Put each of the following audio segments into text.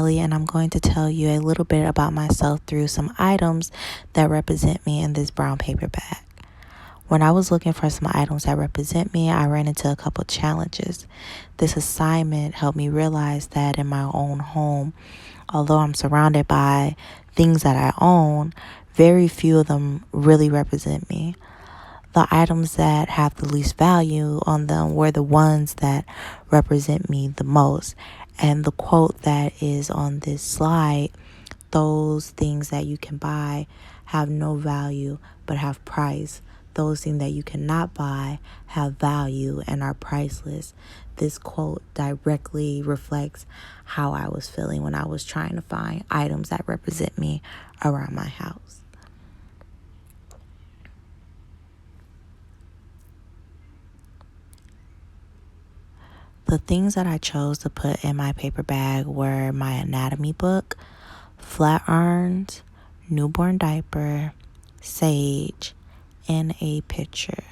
Kelly, and I'm going to tell you a little bit about myself through some items that represent me in this brown paper bag. When I was looking for some items that represent me, I ran into a couple challenges. This assignment helped me realize that in my own home, although I'm surrounded by things that I own, very few of them really represent me. The items that have the least value on them were the ones that represent me the most. And the quote that is on this slide, those things that you can buy have no value but have price. Those things that you cannot buy have value and are priceless. This quote directly reflects how I was feeling when I was trying to find items that represent me around my house. The things that I chose to put in my paper bag were my anatomy book, flat irons, newborn diaper, sage, and a picture.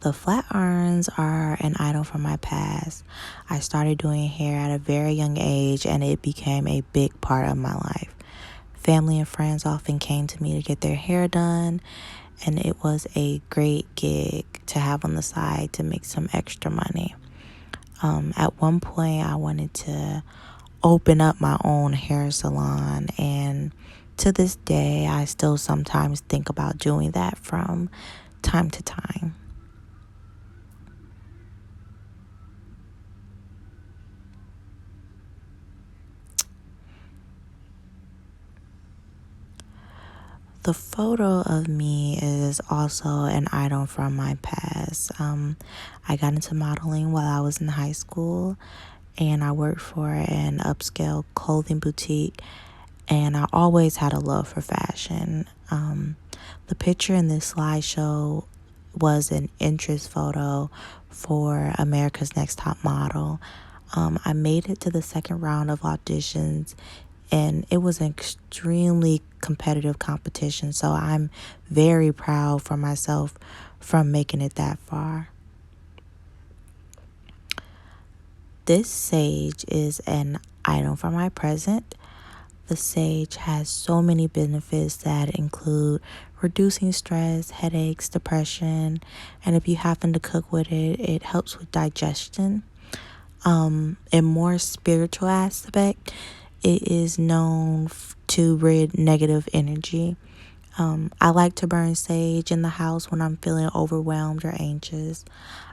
The flat irons are an item from my past. I started doing hair at a very young age and it became a big part of my life. Family and friends often came to me to get their hair done, and it was a great gig to have on the side to make some extra money. At one point, I wanted to open up my own hair salon, and to this day, I still sometimes think about doing that from time to time. The photo of me is also an item from my past. I got into modeling while I was in high school, and I worked for an upscale clothing boutique, and I always had a love for fashion. The picture in this slideshow was an interest photo for America's Next Top Model. I made it to the second round of auditions, and it was an extremely competitive competition, so I'm very proud for myself from making it that far. This sage is an item from my present. The sage has so many benefits that include reducing stress, headaches, depression, and if you happen to cook with it, it helps with digestion. In more spiritual aspect, it is known to rid negative energy. I like to burn sage in the house when I'm feeling overwhelmed or anxious.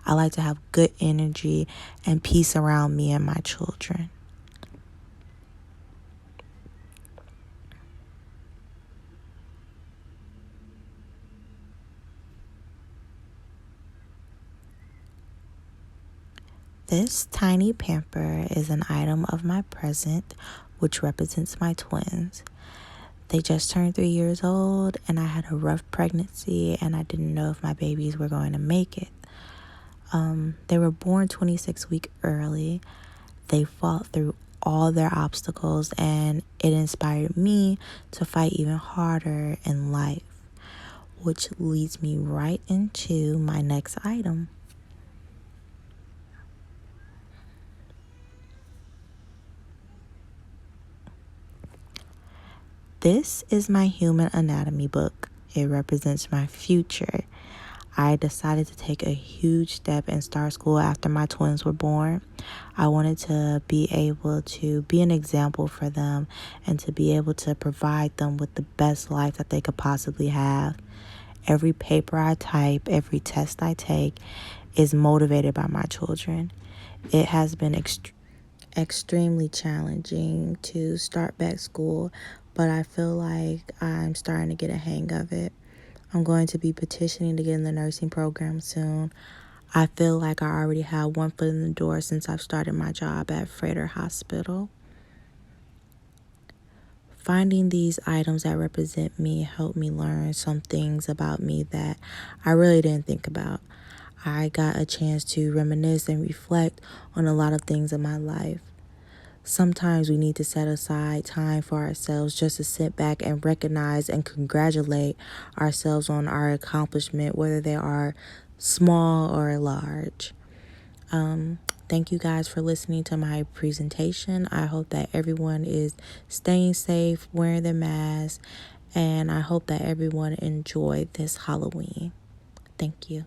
I like to have good energy and peace around me and my children. This tiny pamper is an item of my present, which represents my twins. They just turned 3 years old, and I had a rough pregnancy, and I didn't know if my babies were going to make it. They were born 26 weeks early. They fought through all their obstacles, and it inspired me to fight even harder in life, which leads me right into my next item. This is my human anatomy book. It represents my future. I decided to take a huge step and start school after my twins were born. I wanted to be able to be an example for them and to be able to provide them with the best life that they could possibly have. Every paper I type, every test I take is motivated by my children. It has been extremely challenging to start back school, but I feel like I'm starting to get a hang of it. I'm going to be petitioning to get in the nursing program soon. I feel like I already have one foot in the door since I've started my job at Freighter Hospital. Finding these items that represent me helped me learn some things about me that I really didn't think about. I got a chance to reminisce and reflect on a lot of things in my life. Sometimes we need to set aside time for ourselves just to sit back and recognize and congratulate ourselves on our accomplishment, whether they are small or large. Thank you guys for listening to my presentation. I hope that everyone is staying safe, wearing their masks, and I hope that everyone enjoyed this Halloween. Thank you.